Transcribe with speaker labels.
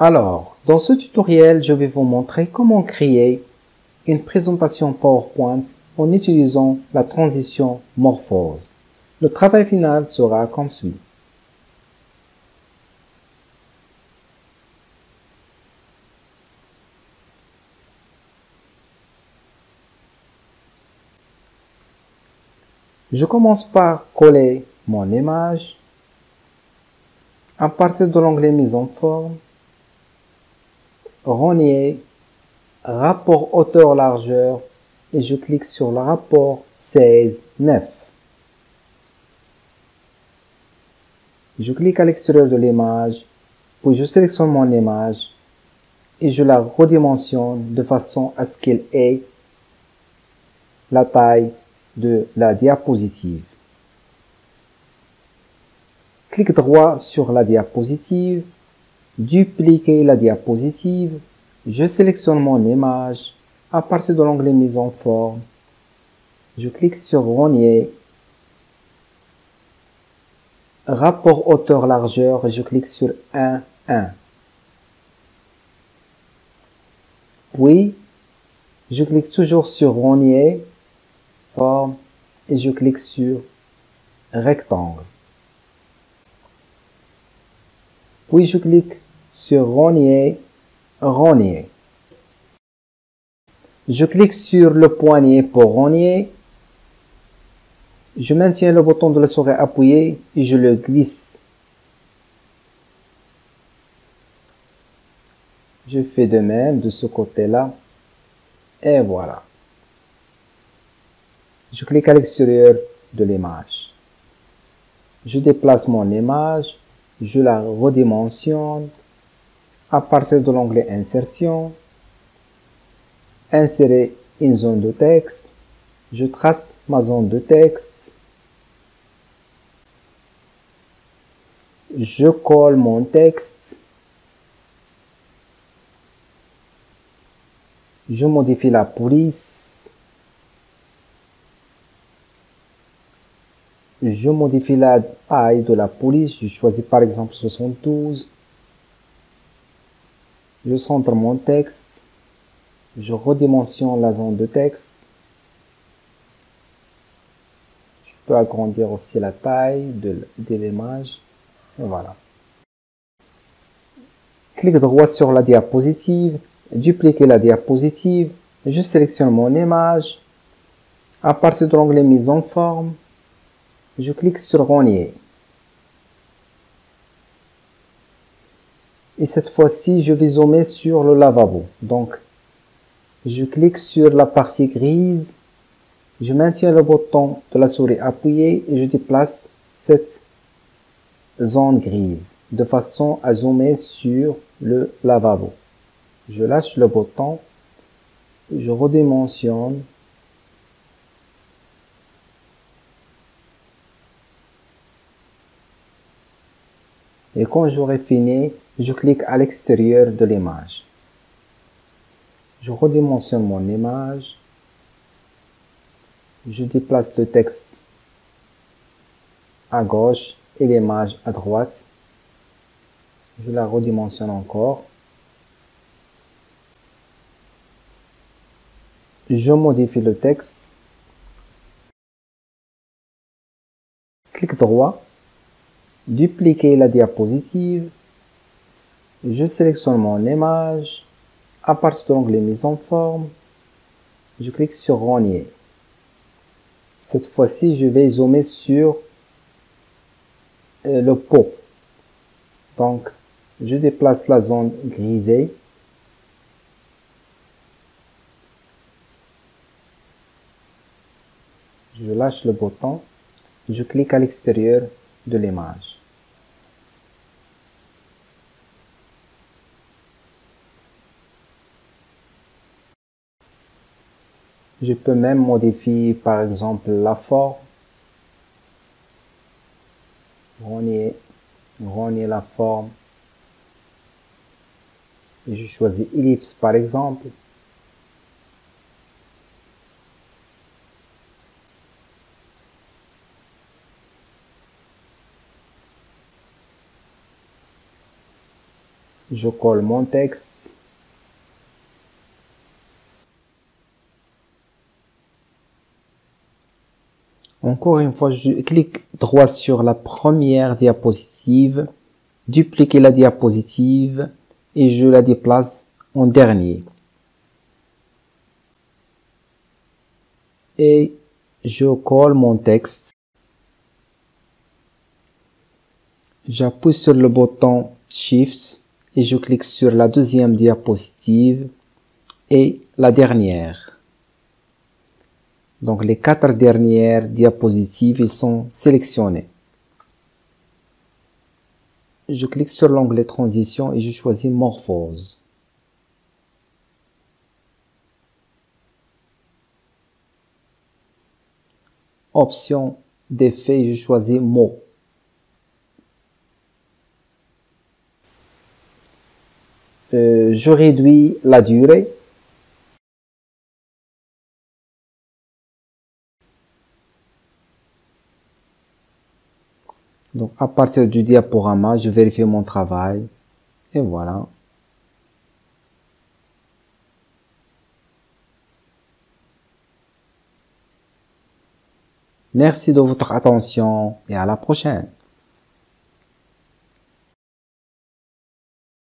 Speaker 1: Alors, dans ce tutoriel, je vais vous montrer comment créer une présentation PowerPoint en utilisant la transition Morphose. Le travail final sera comme suit. Je commence par coller mon image. À partir de l'onglet Mise en forme, rogner Rapport hauteur-largeur et je clique sur le rapport 16:9. Je clique à l'extérieur de l'image, puis je sélectionne mon image et je la redimensionne de façon à ce qu'elle ait la taille de la diapositive. Clic droit sur la diapositive, dupliquer la diapositive, je sélectionne mon image, à partir de l'onglet Mise en forme, je clique sur rogner, rapport hauteur-largeur et je clique sur 1:1. Puis, je clique toujours sur rogner, forme et je clique sur rectangle. Puis je clique sur rogner. Je clique sur le poignet pour rogner. Je maintiens le bouton de la souris appuyé et je le glisse. Je fais de même de ce côté-là. Et voilà. Je clique à l'extérieur de l'image. Je déplace mon image. Je la redimensionne. À partir de l'onglet Insertion, insérer une zone de texte. Je trace ma zone de texte. Je colle mon texte. Je modifie la police. Je modifie la taille de la police. Je choisis par exemple 72. Je centre mon texte. Je redimensionne la zone de texte. Je peux agrandir aussi la taille de l'image. Et voilà. Clic droit sur la diapositive. Dupliquer la diapositive. Je sélectionne mon image. À partir de l'onglet Mise en forme, je clique sur rogner. Et cette fois-ci, je vais zoomer sur le lavabo. Donc, je clique sur la partie grise. Je maintiens le bouton de la souris appuyé et je déplace cette zone grise de façon à zoomer sur le lavabo. Je lâche le bouton. Je redimensionne. Et quand j'aurai fini, je clique à l'extérieur de l'image. Je redimensionne mon image. Je déplace le texte à gauche et l'image à droite. Je la redimensionne encore. Je modifie le texte. Clic droit. Dupliquer la diapositive. Je sélectionne mon image. À partir de l'onglet Mise en forme, je clique sur rogner. Cette fois-ci, je vais zoomer sur le pot. Donc, je déplace la zone grisée. Je lâche le bouton. Je clique à l'extérieur de l'image. Je peux même modifier par exemple la forme. Rogner la forme. Et je choisis ellipse par exemple. Je colle mon texte. Encore une fois, je clique droit sur la première diapositive, dupliquer la diapositive et je la déplace en dernier. Et je colle mon texte. J'appuie sur le bouton Shift et je clique sur la deuxième diapositive et la dernière. Donc les 4 dernières diapositives, ils sont sélectionnées. Je clique sur l'onglet Transition et je choisis Morphose. Option d'effet, je choisis Mots. Je réduis la durée. Donc, à partir du diaporama, je vérifie mon travail. Et voilà. Merci de votre attention et à la prochaine.